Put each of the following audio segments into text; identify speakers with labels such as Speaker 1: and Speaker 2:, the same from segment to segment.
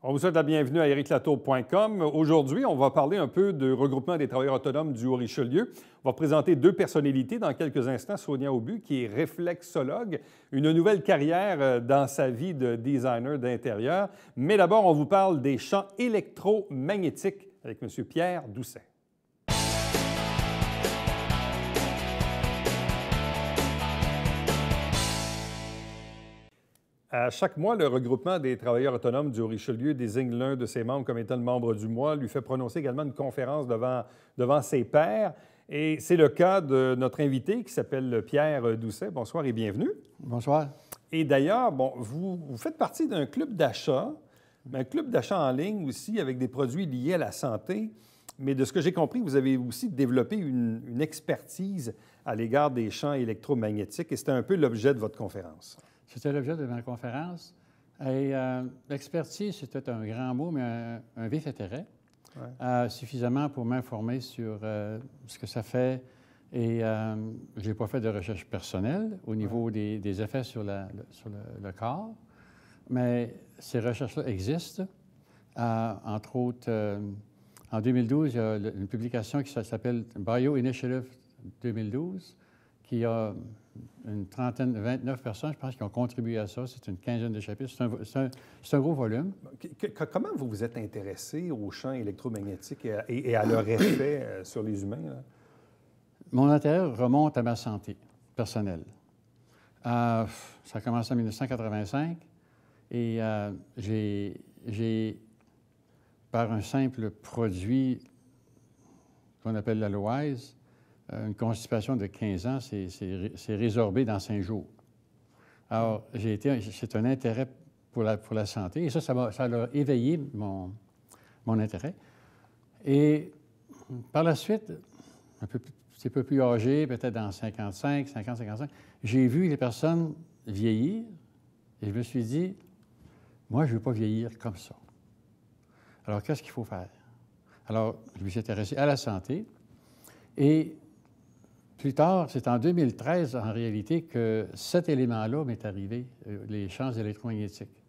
Speaker 1: On vous souhaite la bienvenue à ericlatour.com. Aujourd'hui, on va parler un peu de regroupement des travailleurs autonomes du Haut-Richelieu. On va présenter deux personnalités dans quelques instants. Sonia Aubu, qui est réflexologue, une nouvelle carrière dans sa vie de designer d'intérieur. Mais d'abord, on vous parle des champs électromagnétiques avec M. Pierre Doucet. À chaque mois, le regroupement des travailleurs autonomes du Haut-Richelieu désigne l'un de ses membres comme étant le membre du mois, lui fait prononcer également une conférence devant ses pairs. Et c'est le cas de notre invité qui s'appelle Pierre Doucet. Bonsoir et bienvenue.
Speaker 2: Bonsoir.
Speaker 1: Et d'ailleurs, vous faites partie d'un club d'achat, un club d'achat en ligne aussi avec des produits liés à la santé. Mais de ce que j'ai compris, vous avez aussi développé une expertise à l'égard des champs électromagnétiques et c'était un peu l'objet de votre conférence.
Speaker 2: C'était l'objet de ma conférence. Et l'expertise, c'était un grand mot, mais un vif intérêt. Ouais. Suffisamment pour m'informer sur ce que ça fait. Et je n'ai pas fait de recherche personnelle au niveau des effets sur le corps, mais ces recherches-là existent. Entre autres, en 2012, il y a une publication qui s'appelle Bio-Initiative 2012, qui a une trentaine, 29 personnes, je pense, qui ont contribué à ça. C'est une quinzaine de chapitres. C'est un gros volume.
Speaker 1: Comment vous vous êtes intéressé aux champs électromagnétiques et à leur effet sur les humains, là?
Speaker 2: Mon intérêt remonte à ma santé personnelle. Ça a commencé en 1985 et j'ai, par un simple produit qu'on appelle l'aloise, une constipation de 15 ans, c'est résorbé dans 5 jours. Alors, c'est un intérêt pour la santé. Et ça a éveillé mon intérêt. Et par la suite, un peu plus âgé, peut-être dans 55, j'ai vu les personnes vieillir et je me suis dit, moi, je ne veux pas vieillir comme ça. Alors, qu'est-ce qu'il faut faire? Alors, je me suis intéressé à la santé et plus tard, c'est en 2013, en réalité, que cet élément-là m'est arrivé, les champs électromagnétiques.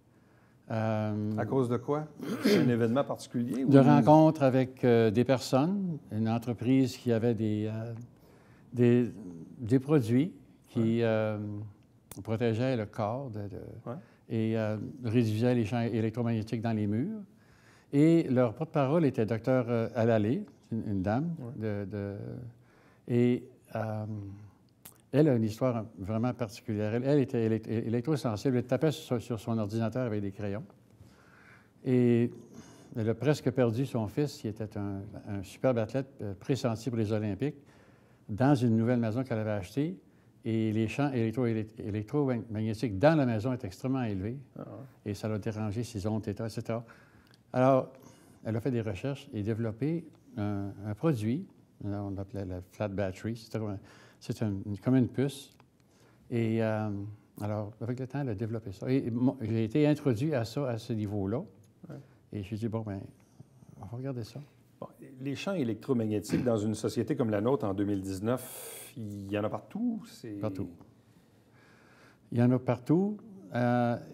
Speaker 1: À cause de quoi? Un événement particulier?
Speaker 2: De rencontres avec des personnes, une entreprise qui avait des produits qui protégeaient le corps et réduisaient les champs électromagnétiques dans les murs. Et leur porte-parole était Dr. Alalé, une dame, elle a une histoire vraiment particulière. Elle était électrosensible. Elle tapait sur son ordinateur avec des crayons. Et elle a presque perdu son fils, qui était un superbe athlète pressenti pour les Olympiques, dans une nouvelle maison qu'elle avait achetée. Et les champs électromagnétiques dans la maison étaient extrêmement élevés. Et ça l'a dérangé ses ondes θ, etc. Alors, elle a fait des recherches et développé un produit. On l'appelait la flat battery. C'est comme une puce. Et alors, avec le temps, elle a développé ça. Et j'ai été introduit à ça, à ce niveau-là. Ouais. Et j'ai dit, on va regarder ça.
Speaker 1: Bon, les champs électromagnétiques dans une société comme la nôtre en 2019, il y en a partout?
Speaker 2: Partout. Il y en a partout.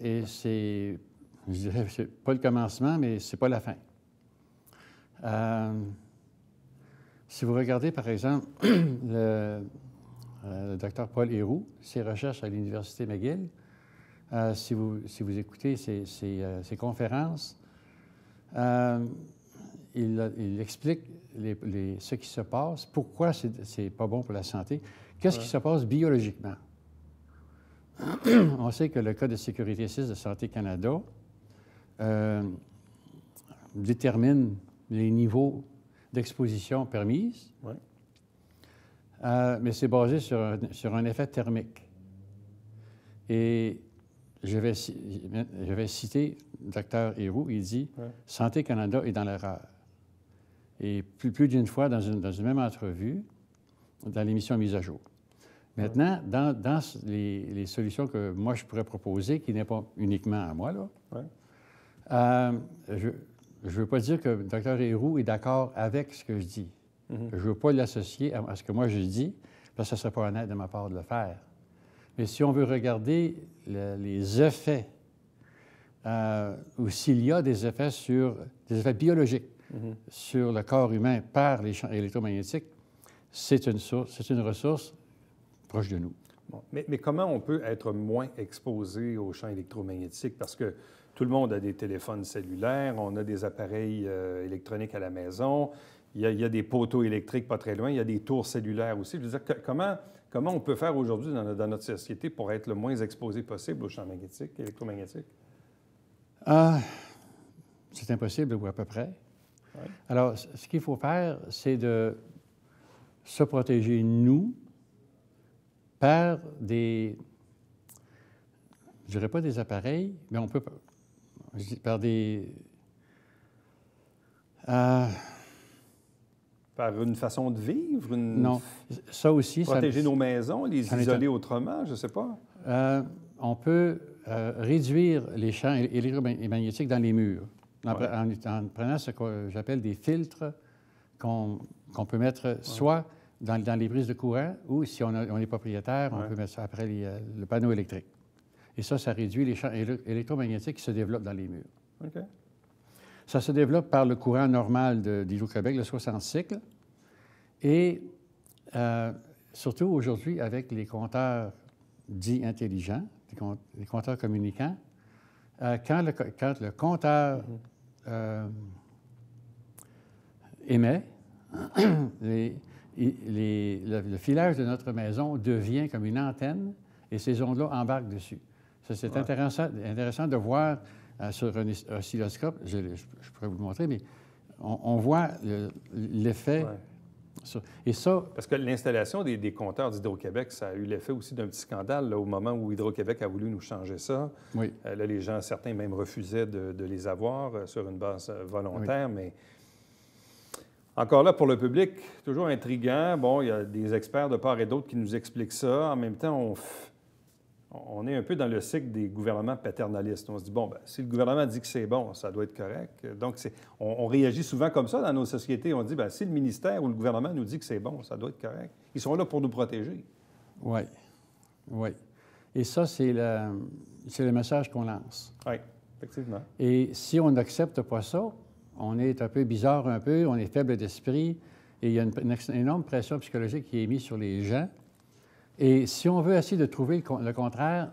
Speaker 2: Et je dirais, c'est pas le commencement, mais c'est pas la fin. Si vous regardez, par exemple, le Dr. Paul Héroux, ses recherches à l'Université McGill, si vous écoutez ses conférences, il explique ce qui se passe, pourquoi c'est pas bon pour la santé, qu'est-ce qui se passe biologiquement. On sait que le Code de sécurité 6 de Santé Canada détermine les niveaux d'exposition permise, mais c'est basé sur un effet thermique. Et je vais citer Dr. Héroux, il dit « Santé Canada est dans l'erreur ». Et plus d'une fois, dans une même entrevue, dans l'émission Mise à jour. Maintenant, dans les solutions que moi, je pourrais proposer, qui n'est pas uniquement à moi, là, je ne veux pas dire que Dr. Héroux est d'accord avec ce que je dis. Je ne veux pas l'associer à ce que moi je dis, parce que ce ne serait pas honnête de ma part de le faire. Mais si on veut regarder les effets ou s'il y a des effets biologiques sur le corps humain par les champs électromagnétiques, c'est une ressource proche de nous.
Speaker 1: Bon. Mais comment on peut être moins exposé aux champs électromagnétiques? Parce que tout le monde a des téléphones cellulaires, on a des appareils électroniques à la maison, il y a des poteaux électriques pas très loin, il y a des tours cellulaires aussi. Je veux dire, comment on peut faire aujourd'hui dans notre société pour être le moins exposé possible aux champs magnétiques, électromagnétiques?
Speaker 2: C'est impossible, ou à peu près.
Speaker 1: Ouais.
Speaker 2: Alors, ce qu'il faut faire, c'est de se protéger, nous, par des, je dirais pas des appareils, mais on peut, par des...
Speaker 1: Par une façon de vivre?
Speaker 2: Non, ça aussi...
Speaker 1: Protéger nos maisons, les isoler autrement, je ne sais pas.
Speaker 2: On peut réduire les champs électromagnétiques dans les murs, en prenant ce que j'appelle des filtres qu'on peut mettre soit dans les prises de courant ou, si on est propriétaire, on peut mettre ça après le panneau électrique. Et ça réduit les champs électromagnétiques qui se développent dans les murs.
Speaker 1: OK.
Speaker 2: Ça se développe par le courant normal d'Hydro-Québec, le 60 cycles. Et surtout aujourd'hui, avec les compteurs dits intelligents, les compteurs communicants, quand le compteur émet, le filage de notre maison devient comme une antenne et ces ondes-là embarquent dessus. Ça, c'est intéressant de voir sur un oscilloscope, je pourrais vous le montrer, mais on voit l'effet.
Speaker 1: Ouais.
Speaker 2: Et ça...
Speaker 1: Parce que l'installation des compteurs d'Hydro-Québec, ça a eu l'effet aussi d'un petit scandale là, au moment où Hydro-Québec a voulu nous changer ça.
Speaker 2: Oui.
Speaker 1: Là, les gens, certains même refusaient de les avoir sur une base volontaire,
Speaker 2: oui.
Speaker 1: Mais encore là, pour le public, toujours intriguant. Bon, il y a des experts de part et d'autre qui nous expliquent ça. En même temps, on est un peu dans le cycle des gouvernements paternalistes. On se dit, bon, bien, si le gouvernement dit que c'est bon, ça doit être correct. Donc, on réagit souvent comme ça dans nos sociétés. On dit, bien, si le ministère ou le gouvernement nous dit que c'est bon, ça doit être correct. Ils sont là pour nous protéger.
Speaker 2: Oui, oui. Et ça, c'est le message qu'on lance.
Speaker 1: Oui, effectivement.
Speaker 2: Et si on n'accepte pas ça, on est un peu bizarre un peu, on est faible d'esprit, et il y a une énorme pression psychologique qui est mise sur les gens. Et si on veut essayer de trouver le contraire,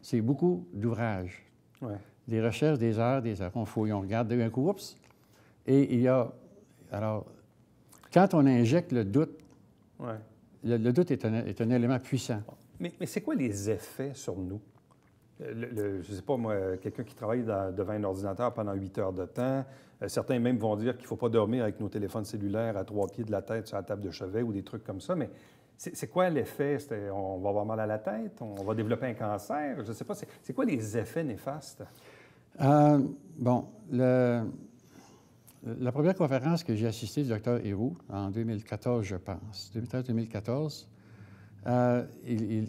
Speaker 2: c'est beaucoup d'ouvrages.
Speaker 1: Ouais.
Speaker 2: Des recherches, des heures. On fouille, on regarde d'un coup, oups. Et il y a... Alors, quand on injecte le doute, le doute est un élément puissant.
Speaker 1: Mais c'est quoi les effets sur nous? Je ne sais pas, moi, quelqu'un qui travaille devant un ordinateur pendant 8 heures de temps, certains même vont dire qu'il ne faut pas dormir avec nos téléphones cellulaires à 3 pieds de la tête sur la table de chevet ou des trucs comme ça, mais c'est quoi l'effet? On va avoir mal à la tête? On va développer un cancer? Je ne sais pas. C'est quoi les effets néfastes?
Speaker 2: Bon, la première conférence que j'ai assistée du Dr. Héroux, en 2014, je pense, 2013-2014,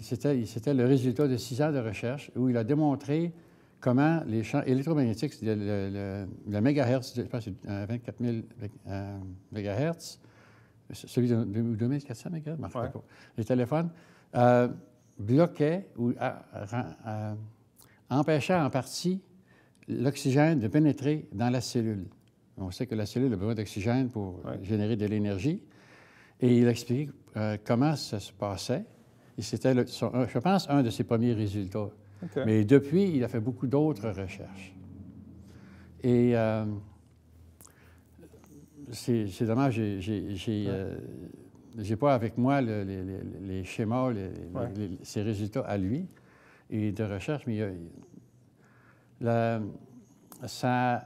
Speaker 2: c'était le résultat de 6 ans de recherche où il a démontré comment les champs électromagnétiques, le mégahertz, je pense que c'est 24 000 mégahertz, celui de 2400 mégahertz, je ne me rappelle pas, les téléphones, bloquaient ou empêchaient en partie l'oxygène de pénétrer dans la cellule. On sait que la cellule a besoin d'oxygène pour générer de l'énergie. Et il a expliqué comment ça se passait. Et c'était, je pense, un de ses premiers résultats. Okay. Mais depuis, il a fait beaucoup d'autres recherches. Et c'est dommage, j'ai pas avec moi les schémas, ces résultats à lui et de recherche, mais ça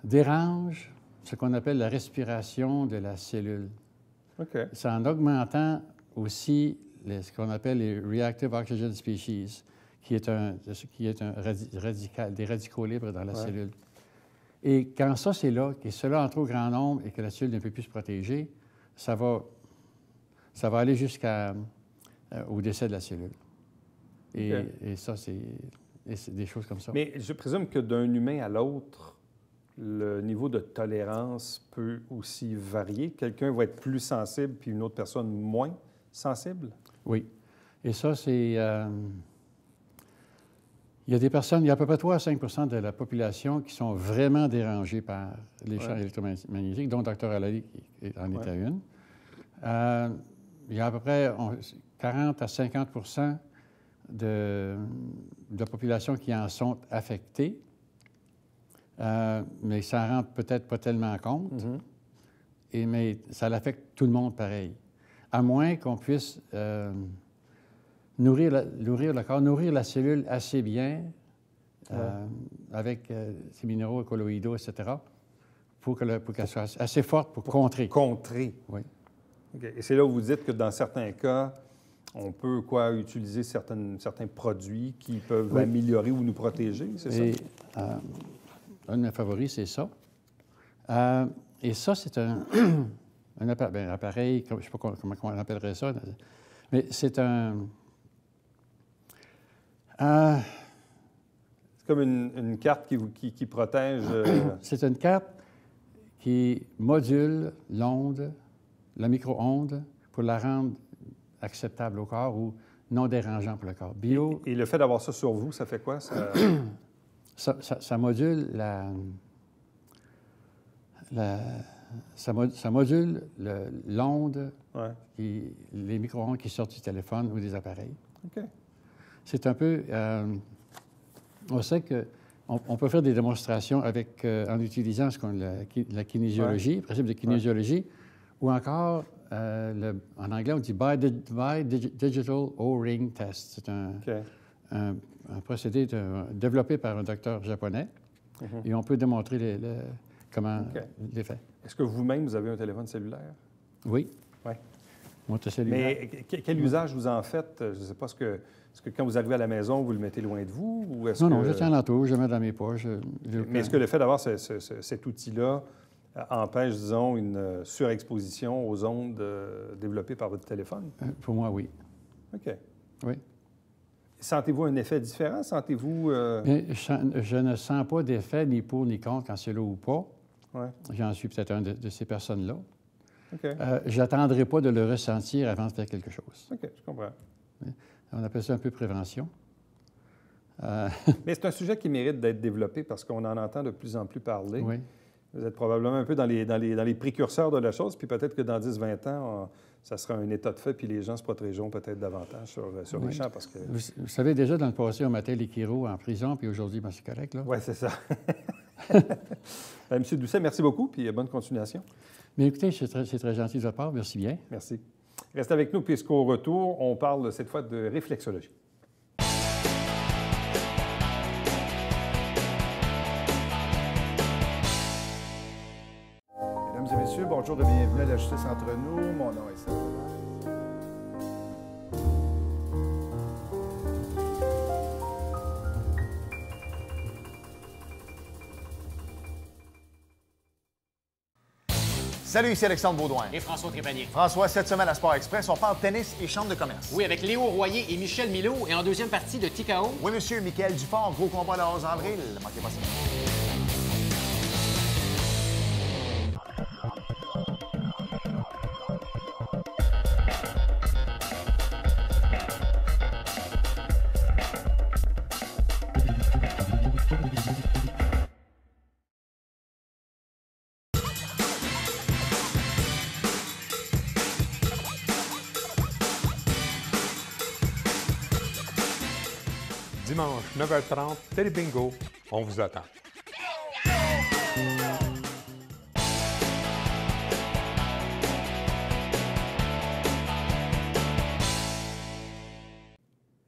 Speaker 2: dérange ce qu'on appelle la respiration de la cellule.
Speaker 1: Okay.
Speaker 2: C'est en augmentant aussi ce qu'on appelle les reactive oxygen species, qui est des radicaux libres dans la cellule. Et quand ça, c'est là, que cela en trop grand nombre et que la cellule ne peut plus se protéger, ça va aller jusqu'au décès de la cellule. Et ça, c'est des choses comme ça.
Speaker 1: Mais je présume que d'un humain à l'autre, le niveau de tolérance peut aussi varier. Quelqu'un va être plus sensible, puis une autre personne moins sensible?
Speaker 2: Oui. Et ça, c'est... Il y a des personnes, il y a à peu près 3 à 5 de la population qui sont vraiment dérangées par les champs électromagnétiques, dont Dr. Allais en était une. Il y a à peu près 40 à 50 de la population qui en sont affectées, mais ça ne rend peut-être pas tellement compte, mais ça affecte tout le monde pareil, à moins qu'on puisse nourrir le corps, nourrir la cellule assez bien avec ces minéraux colloïdaux, etc., pour qu'elle soit assez forte pour contrer.
Speaker 1: Contrer.
Speaker 2: Oui.
Speaker 1: Okay. Et c'est là où vous dites que dans certains cas, on peut utiliser certains produits qui peuvent améliorer ou nous protéger, c'est ça?
Speaker 2: Un de mes favoris, c'est ça. Et ça, c'est un appareil, je ne sais pas comment on appellerait ça, mais c'est un...
Speaker 1: c'est comme une carte qui protège...
Speaker 2: C'est une carte qui module l'onde, la micro-onde, pour la rendre acceptable au corps ou non dérangeant pour le corps.
Speaker 1: Et le fait d'avoir ça sur vous, ça fait quoi?
Speaker 2: Ça module ça module l'onde, les micro-ondes qui sortent du téléphone ou des appareils.
Speaker 1: OK.
Speaker 2: C'est un peu... on sait qu'on peut faire des démonstrations en utilisant la kinésiologie, le principe de kinésiologie, ou encore, en anglais, on dit Bi-Digital O-Ring Test. C'est un procédé développé par un docteur japonais, et on peut démontrer comment l'effet.
Speaker 1: Est-ce que vous-même, vous avez un téléphone cellulaire?
Speaker 2: Oui.
Speaker 1: Oui.
Speaker 2: Mon cellulaire.
Speaker 1: Mais quel usage vous en faites? Je ne sais pas, est-ce que quand vous arrivez à la maison, vous le mettez loin de vous? Ou
Speaker 2: non, je tiens l'entour, je le mets dans mes poches.
Speaker 1: Mais est-ce que le fait d'avoir cet outil-là empêche, disons, une surexposition aux ondes développées par votre téléphone?
Speaker 2: Pour moi, oui.
Speaker 1: OK.
Speaker 2: Oui.
Speaker 1: Sentez-vous un effet différent? Sentez-vous...
Speaker 2: Je ne sens pas d'effet ni pour ni contre quand c'est là ou pas.
Speaker 1: Ouais.
Speaker 2: J'en suis peut-être un de ces personnes-là.
Speaker 1: OK.
Speaker 2: Je n'attendrai pas de le ressentir avant de faire quelque chose.
Speaker 1: OK, je comprends.
Speaker 2: On appelle ça un peu prévention.
Speaker 1: Mais c'est un sujet qui mérite d'être développé parce qu'on en entend de plus en plus parler.
Speaker 2: Oui.
Speaker 1: Vous êtes probablement un peu dans les précurseurs de la chose, puis peut-être que dans 10-20 ans, ça sera un état de fait, puis les gens se protégeront peut-être davantage sur les champs. Parce que...
Speaker 2: Vous savez, déjà, dans le passé, on mettait les chiro en prison, puis aujourd'hui, c'est correct, là?
Speaker 1: Oui, c'est ça. M. Doucet, merci beaucoup, puis bonne continuation.
Speaker 2: Mais écoutez, c'est très gentil de votre part. Merci bien.
Speaker 1: Merci. Restez avec nous, puisqu'au retour, on parle cette fois de réflexologie.
Speaker 3: Mesdames et messieurs, bonjour et bienvenue à la Justice entre nous. Mon nom est Seth. Salut, ici Alexandre Baudouin.
Speaker 4: Et François Trépanier.
Speaker 3: François, cette semaine à Sport Express, on parle tennis et chambre de commerce.
Speaker 4: Oui, avec Léo Royer et Michel Milot. Et en deuxième partie de TKO.
Speaker 3: Oui, monsieur, Michael Dufort, gros combat le 11 avril. Manquez pas ça.
Speaker 5: Dimanche, 9h30, Télé Bingo, on vous attend.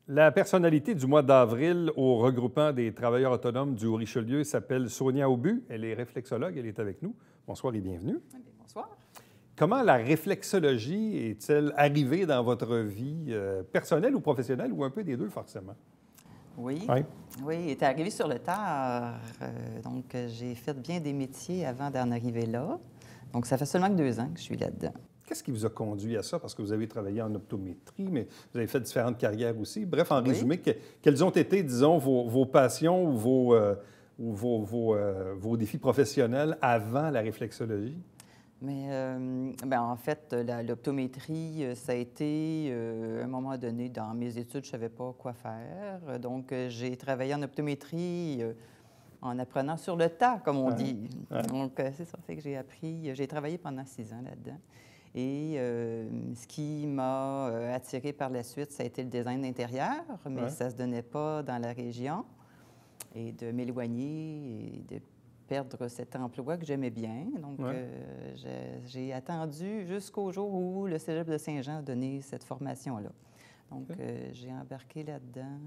Speaker 1: La personnalité du mois d'avril au regroupement des travailleurs autonomes du Haut-Richelieu s'appelle Sonia Aubu. Elle est réflexologue, elle est avec nous. Bonsoir et bienvenue.
Speaker 6: Bonsoir.
Speaker 1: Comment la réflexologie est-elle arrivée dans votre vie personnelle ou professionnelle, ou un peu des deux, forcément?
Speaker 6: Oui.
Speaker 1: Oui.
Speaker 6: Oui, il est arrivé sur le tard. Donc, j'ai fait bien des métiers avant d'en arriver là. Donc, ça fait seulement que 2 ans que je suis là-dedans.
Speaker 1: Qu'est-ce qui vous a conduit à ça? Parce que vous avez travaillé en optométrie, mais vous avez fait différentes carrières aussi. Bref, en résumé, quelles ont été, disons, vos passions ou vos défis professionnels avant la réflexologie?
Speaker 6: Mais en fait, l'optométrie, ça a été, à un moment moment donné, dans mes études, je ne savais pas quoi faire. Donc, j'ai travaillé en optométrie en apprenant sur le tas, comme on dit. Donc, c'est ça. Fait que j'ai appris. J'ai travaillé pendant 6 ans là-dedans. Et ce qui m'a attirée par la suite, ça a été le design d'intérieur, mais ça ne se donnait pas dans la région. Et de m'éloigner et de perdre cet emploi que j'aimais bien. Donc, j'ai attendu jusqu'au jour où le Cégep de Saint-Jean a donné cette formation-là. Donc, j'ai embarqué là-dedans.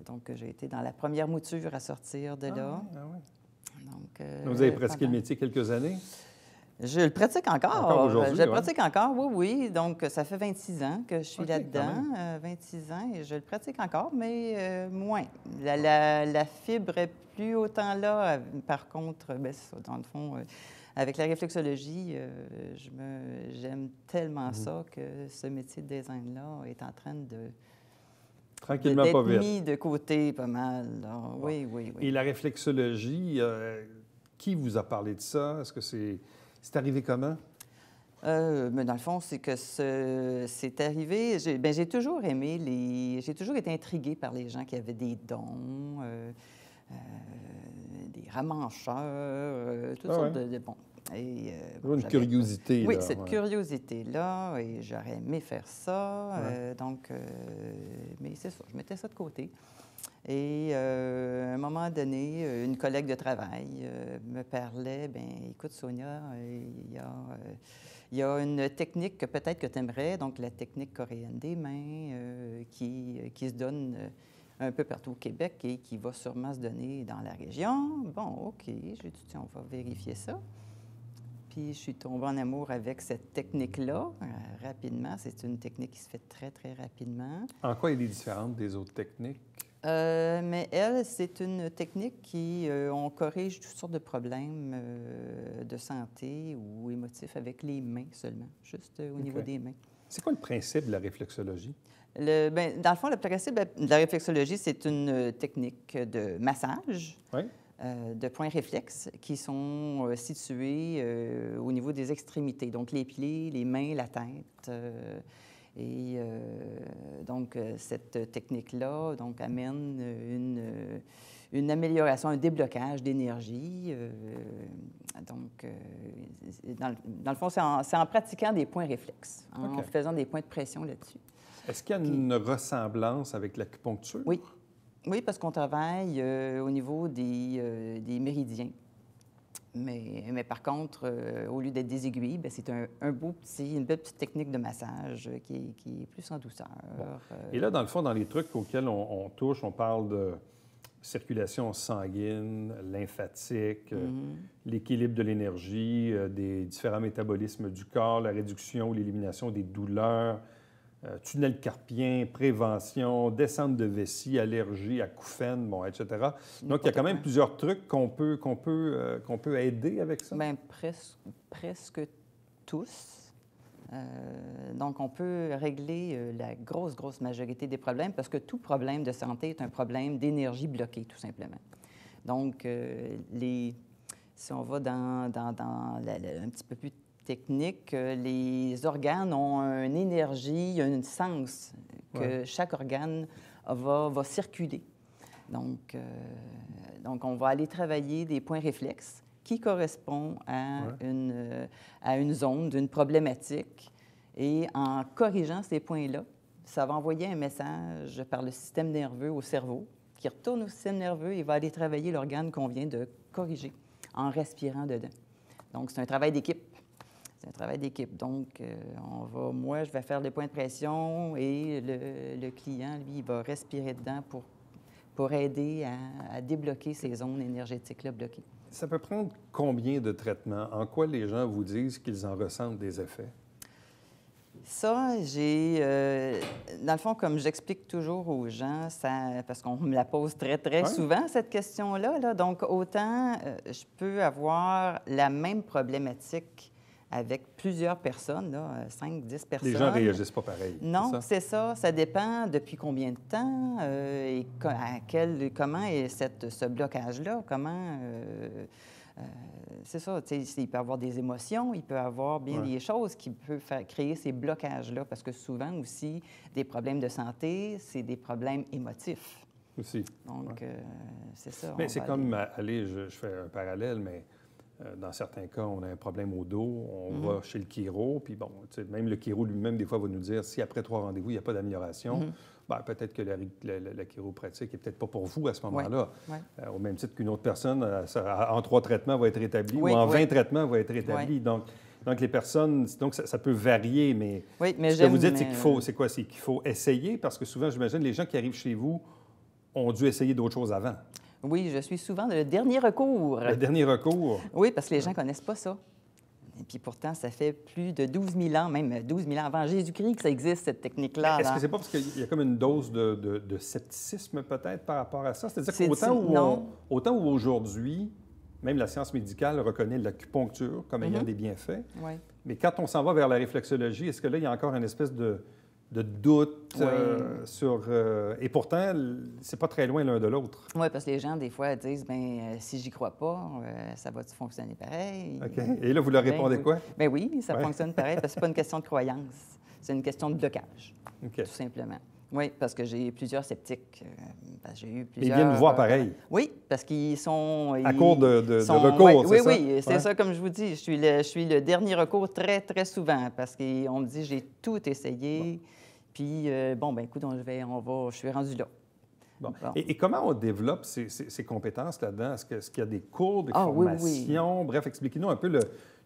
Speaker 6: Donc, j'ai été dans la première mouture à sortir de là. Donc,
Speaker 1: vous avez pratiqué le métier quelques années?
Speaker 6: Je le pratique encore.
Speaker 1: Encore aujourd'hui?
Speaker 6: Je le pratique encore, oui. Donc, ça fait 26 ans que je suis là-dedans. 26 ans, et je le pratique encore, mais moins. La fibre est plus autant là. Par contre, bien, c'est ça, dans le fond, avec la réflexologie, j'aime tellement ça que ce métier de design-là est en train
Speaker 1: tranquillement, pas vite.
Speaker 6: mis de côté pas mal. Là. Oui.
Speaker 1: Et la réflexologie, qui vous a parlé de ça? Est-ce que c'est arrivé comment?
Speaker 6: Mais dans le fond, c'est que c'est arrivé. J'ai toujours aimé j'ai toujours été intriguée par les gens qui avaient des dons, des ramancheurs, toutes sortes de bons. Et,
Speaker 1: une curiosité.
Speaker 6: Oui,
Speaker 1: là,
Speaker 6: cette curiosité-là, et j'aurais aimé faire ça. Mais c'est ça, je mettais ça de côté. Et à un moment donné, une collègue de travail me parlait, bien, écoute, Sonia, il y a une technique que peut-être que tu aimerais, donc la technique coréenne des mains, qui se donne un peu partout au Québec et qui va sûrement se donner dans la région. Bon, OK, j'ai dit, tiens, on va vérifier ça. Puis je suis tombée en amour avec cette technique-là rapidement. C'est une technique qui se fait très, très rapidement.
Speaker 1: En quoi elle est différente des autres techniques?
Speaker 6: Mais elle, c'est une technique qui, on corrige toutes sortes de problèmes de santé ou émotifs avec les mains seulement, juste au niveau des mains.
Speaker 1: C'est quoi le principe de la réflexologie?
Speaker 6: Dans le fond, le principe de la réflexologie, c'est une technique de massage de points réflexes qui sont situés au niveau des extrémités, donc les pieds, les mains, la tête. Et donc, cette technique-là amène une amélioration, un déblocage d'énergie. Dans le fond, c'est en pratiquant des points réflexes, en faisant des points de pression là-dessus.
Speaker 1: Est-ce qu'il y a une ressemblance avec l'acupuncture?
Speaker 6: Oui, parce qu'on travaille au niveau des méridiens. Mais par contre, au lieu d'être des aiguilles, bien, c'est une belle petite technique de massage qui est plus en douceur.
Speaker 1: Bon. Et là, dans le fond, dans les trucs auxquels on touche, on parle de circulation sanguine, lymphatique, l'équilibre de l'énergie, des différents métabolismes du corps, la réduction ou l'élimination des douleurs, tunnel carpien, prévention, descente de vessie, allergie, acouphènes, bon, etc. Donc, il y a quand même plusieurs trucs qu'on peut aider avec ça.
Speaker 6: Bien, presque tous. Donc, on peut régler la grosse majorité des problèmes parce que tout problème de santé est un problème d'énergie bloquée, tout simplement. Donc, si on va dans un petit peu plus technique, les organes ont une énergie, un sens que chaque organe va circuler. Donc, on va aller travailler des points réflexes qui correspondent à une zone d'une problématique. Et en corrigeant ces points-là, ça va envoyer un message par le système nerveux au cerveau qui retourne au système nerveux et va aller travailler l'organe qu'on vient de corriger en respirant dedans. Donc, c'est un travail d'équipe. C'est un travail d'équipe. Donc, moi, je vais faire les points de pression et le client, lui, il va respirer dedans pour aider à débloquer ces zones énergétiques-là bloquées.
Speaker 1: Ça peut prendre combien de traitements? En quoi les gens vous disent qu'ils en ressentent des effets?
Speaker 6: Ça, dans le fond, comme j'explique toujours aux gens, parce qu'on me la pose très souvent, cette question-là, là, donc autant je peux avoir la même problématique avec plusieurs personnes, 5, 10 personnes.
Speaker 1: Les gens ne réagissent pas pareil.
Speaker 6: Non, c'est ça. Ça dépend depuis combien de temps et comment est ce blocage-là, comment c'est ça, il peut y avoir des émotions, il peut y avoir bien des choses qui peuvent créer ces blocages-là, parce que souvent aussi, des problèmes de santé, c'est des problèmes émotifs.
Speaker 1: Aussi.
Speaker 6: Donc, c'est ça.
Speaker 1: Mais c'est comme, allez, je fais un parallèle, mais dans certains cas, on a un problème au dos, on va chez le chiro, puis bon, même le chiro lui-même, des fois, va nous dire, si après 3 rendez-vous, il n'y a pas d'amélioration, ben, peut-être que la chiropratique n'est peut-être pas pour vous à ce moment-là. Au même titre qu'une autre personne, en 3 traitements, va être rétablie, ou en 20 traitements, va être rétablie. Donc, les personnes, donc ça peut varier, mais, ce que vous dites, c'est qu'il faut, c'est quoi? C'est qu'il faut essayer, parce que souvent, j'imagine, les gens qui arrivent chez vous ont dû essayer d'autres choses avant.
Speaker 6: Oui, je suis souvent le dernier recours.
Speaker 1: Le dernier recours?
Speaker 6: Oui, parce que les gens ne connaissent pas ça. Et puis pourtant, ça fait plus de 12 000 ans, même 12 000 ans avant Jésus-Christ, que ça existe, cette technique-là.
Speaker 1: Est-ce que c'est pas parce qu'il y a comme une dose de scepticisme peut-être par rapport à ça? C'est-à-dire qu'autant où aujourd'hui, même la science médicale reconnaît l'acupuncture comme ayant des bienfaits, mais quand on s'en va vers la réflexologie, est-ce que là, il y a encore une espèce de doute sur... et pourtant, c'est pas très loin l'un de l'autre.
Speaker 6: Oui, parce que les gens, des fois, disent, bien, si j'y crois pas, ça va-tu fonctionner pareil?
Speaker 1: OK. Et là, vous leur répondez quoi?
Speaker 6: Bien oui, ça fonctionne pareil, parce que c'est pas une question de croyance, c'est une question de blocage, tout simplement. Oui, parce que j'ai plusieurs sceptiques. J'ai eu plusieurs...
Speaker 1: Ils viennent vous voir pareil?
Speaker 6: Oui, parce qu'ils sont...
Speaker 1: À court de recours, c'est ça?
Speaker 6: Oui, c'est ça, comme je vous dis. Je suis le dernier recours très, très souvent, parce qu'on me dit, j'ai tout essayé... Puis, ben écoute, je suis rendu là.
Speaker 1: Bon. Et comment on développe ces compétences là-dedans? Est-ce qu'il y a des cours, des formations?
Speaker 6: Oui.
Speaker 1: Bref, expliquez-nous un peu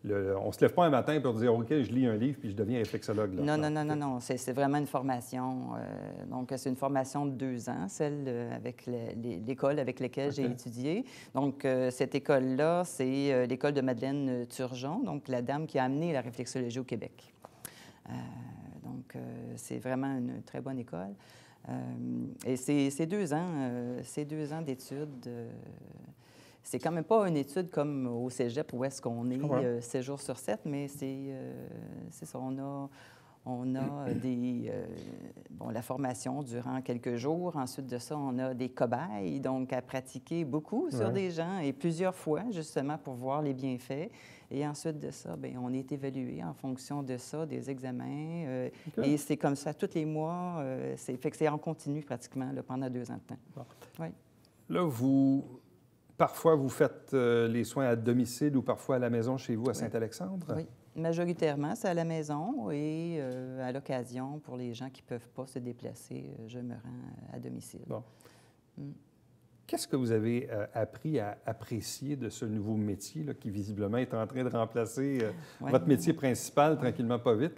Speaker 1: on ne se lève pas un matin pour dire, OK, je lis un livre puis je deviens réflexologue. Là.
Speaker 6: Non. C'est vraiment une formation. Donc, c'est une formation de 2 ans, celle avec l'école avec laquelle j'ai étudié. Donc, cette école-là, c'est l'école de Madeleine Turgeon, donc la dame qui a amené la réflexologie au Québec. Donc, c'est vraiment une très bonne école. Et c'est 2 ans d'études. C'est quand même pas une étude comme au cégep où est-ce qu'on est 7 jours sur 7, mais c'est ça. On a la formation durant quelques jours. Ensuite de ça, on a des cobayes, donc à pratiquer beaucoup sur des gens et plusieurs fois, justement, pour voir les bienfaits. Et ensuite de ça, bien, on est évalué en fonction de ça, des examens. Et c'est comme ça tous les mois. Fait que c'est en continu pratiquement là, pendant 2 ans de temps.
Speaker 1: Bon.
Speaker 6: Oui.
Speaker 1: Là, parfois, vous faites les soins à domicile ou parfois à la maison chez vous à Saint-Alexandre?
Speaker 6: Oui. Majoritairement, c'est à la maison et à l'occasion, pour les gens qui ne peuvent pas se déplacer, je me rends à domicile.
Speaker 1: Bon. Qu'est-ce que vous avez appris à apprécier de ce nouveau métier là, qui, visiblement, est en train de remplacer votre métier principal, tranquillement, pas vite?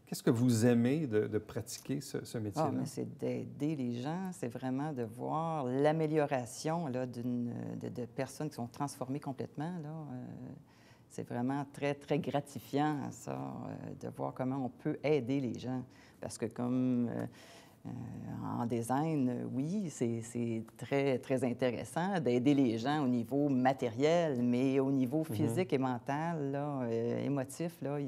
Speaker 1: Qu'est-ce que vous aimez de pratiquer ce métier-là?
Speaker 6: C'est d'aider les gens. C'est vraiment de voir l'amélioration de personnes qui sont transformées complètement. C'est vraiment très, très gratifiant, ça, de voir comment on peut aider les gens. Parce que comme... en design, oui, c'est très, très intéressant d'aider les gens au niveau matériel, mais au niveau physique et mental, là, émotif, là,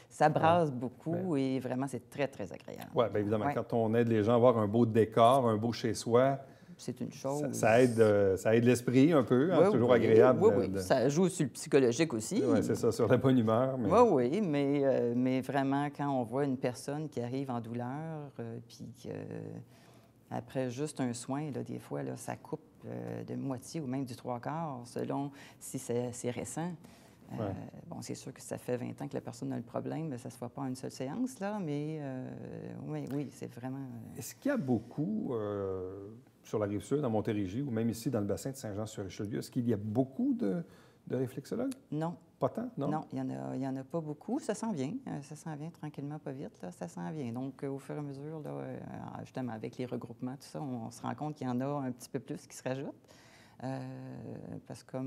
Speaker 6: ça brasse beaucoup et vraiment, c'est très, très agréable.
Speaker 1: Oui, bien évidemment, quand on aide les gens à avoir un beau décor, un beau chez-soi,
Speaker 6: c'est une chose.
Speaker 1: Ça aide l'esprit un peu, toujours agréable.
Speaker 6: Oui. Ça joue sur le psychologique aussi.
Speaker 1: Oui, c'est ça, sur la bonne humeur. Mais...
Speaker 6: Oui, mais vraiment, quand on voit une personne qui arrive en douleur, puis après juste un soin, là, des fois, là, ça coupe de moitié ou même du 3/4, selon si c'est récent. Bon, c'est sûr que ça fait 20 ans que la personne a le problème, mais ça ne se voit pas en une seule séance, là, mais oui, c'est vraiment...
Speaker 1: Est-ce qu'il y a beaucoup... sur la Rive-Sud, à Montérégie, ou même ici dans le bassin de Saint-Jean-sur-Richelieu, est-ce qu'il y a beaucoup de réflexologues?
Speaker 6: Non.
Speaker 1: Pas tant, non?
Speaker 6: Non, il y en a pas beaucoup. Ça s'en vient. Ça s'en vient tranquillement, pas vite. Là, ça s'en vient. Donc, au fur et à mesure, là, justement, avec les regroupements, tout ça, on se rend compte qu'il y en a un petit peu plus qui se rajoutent. Parce que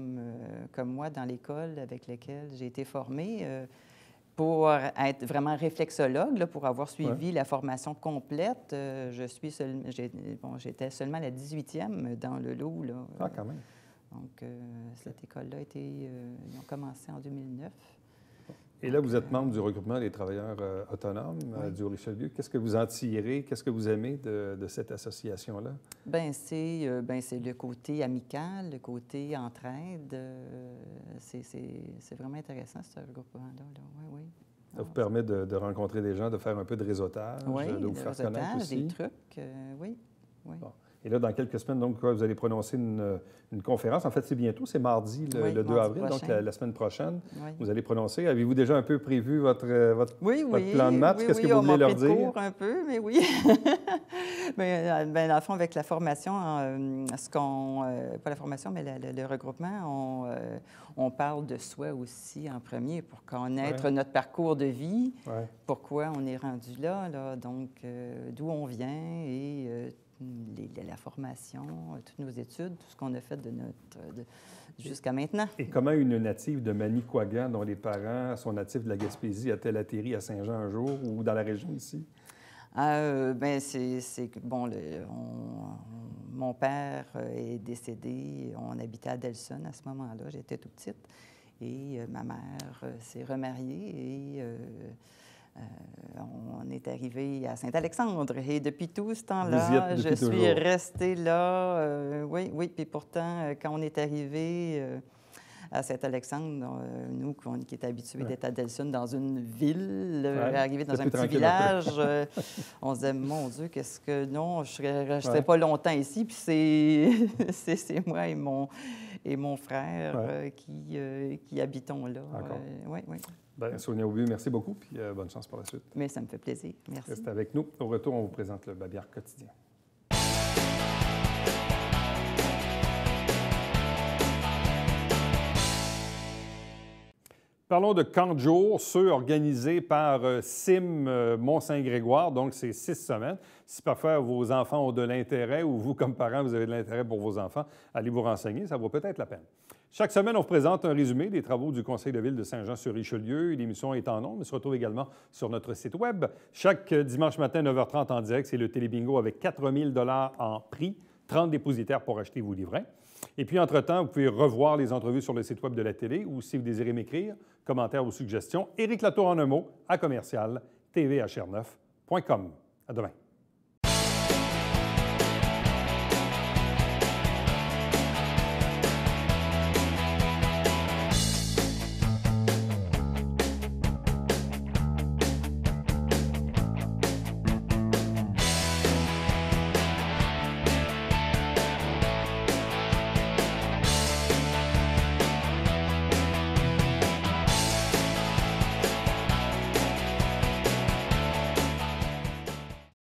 Speaker 6: comme moi, dans l'école avec laquelle j'ai été formée, pour être vraiment réflexologue, là, pour avoir suivi la formation complète, j'étais seulement la 18e dans le lot. Là,
Speaker 1: quand même.
Speaker 6: Donc, cette école-là ils ont commencé en 2009.
Speaker 1: Et là, vous êtes membre du regroupement des travailleurs autonomes du Haut-Richelieu. Qu'est-ce que vous en tirez? Qu'est-ce que vous aimez de cette association-là?
Speaker 6: Bien, c'est le côté amical, le côté entraide. C'est vraiment intéressant, ce regroupement-là. Oui, oui.
Speaker 1: Ça vous permet de rencontrer des gens, de faire un peu de réseautage, de vous faire connaître aussi?
Speaker 6: Des trucs, oui. Oui.
Speaker 1: Bon. Et là, dans quelques semaines, donc, vous allez prononcer une conférence. En fait, c'est bientôt, c'est mardi, le 2 avril,
Speaker 6: prochain.
Speaker 1: donc la semaine prochaine.
Speaker 6: Oui.
Speaker 1: Vous allez prononcer. Avez-vous déjà un peu prévu votre plan de match?
Speaker 6: Oui,
Speaker 1: Qu'est-ce que vous voulez leur dire?
Speaker 6: Cours un peu, mais oui. Mais dans le fond, avec la formation, pas la formation, mais le regroupement, on parle de soi aussi en premier pour connaître notre parcours de vie, pourquoi on est rendu là, donc d'où on vient et la formation, toutes nos études, tout ce qu'on a fait jusqu'à maintenant. Et
Speaker 1: comment une native de Manicouagan, dont les parents sont natifs de la Gaspésie, a-t-elle atterri à Saint-Jean un jour ou dans la région ici?
Speaker 6: Bien, bon, mon père est décédé. On habitait à Delson à ce moment-là. J'étais tout petite. Et ma mère s'est remariée et on est arrivé à Saint-Alexandre. Et depuis tout ce temps-là, je suis restée là. Oui. Puis pourtant, quand on est arrivé à Saint-Alexandre, nous qui étions habitués d'être à Delson dans une ville, arriver dans un petit village, on se disait, mon Dieu, qu'est-ce que... Non, je ne resterai pas longtemps ici. Puis c'est moi et mon frère qui habitons là. Oui.
Speaker 1: Bien, Sonia Aubu, merci beaucoup, puis bonne chance pour la suite.
Speaker 6: Mais ça me fait plaisir. Merci.
Speaker 1: Restez avec nous. Au retour, on vous présente le Babillard quotidien. Parlons de camps de jour, ceux organisés par CIM Mont-Saint-Grégoire, donc c'est 6 semaines. Si parfois vos enfants ont de l'intérêt ou vous, comme parents, vous avez de l'intérêt pour vos enfants, allez vous renseigner, ça vaut peut-être la peine. Chaque semaine, on vous présente un résumé des travaux du Conseil de ville de Saint-Jean-sur-Richelieu. L'émission est en ondes, mais se retrouve également sur notre site Web. Chaque dimanche matin, 9h30 en direct, c'est le Télébingo avec 4 000 $ en prix, 30 dépositaires pour acheter vos livrets. Et puis, entre-temps, vous pouvez revoir les entrevues sur le site Web de la télé ou, si vous désirez m'écrire, commentaires ou suggestions, Éric Latour en un mot, à commercial, tvhr9.com. À demain.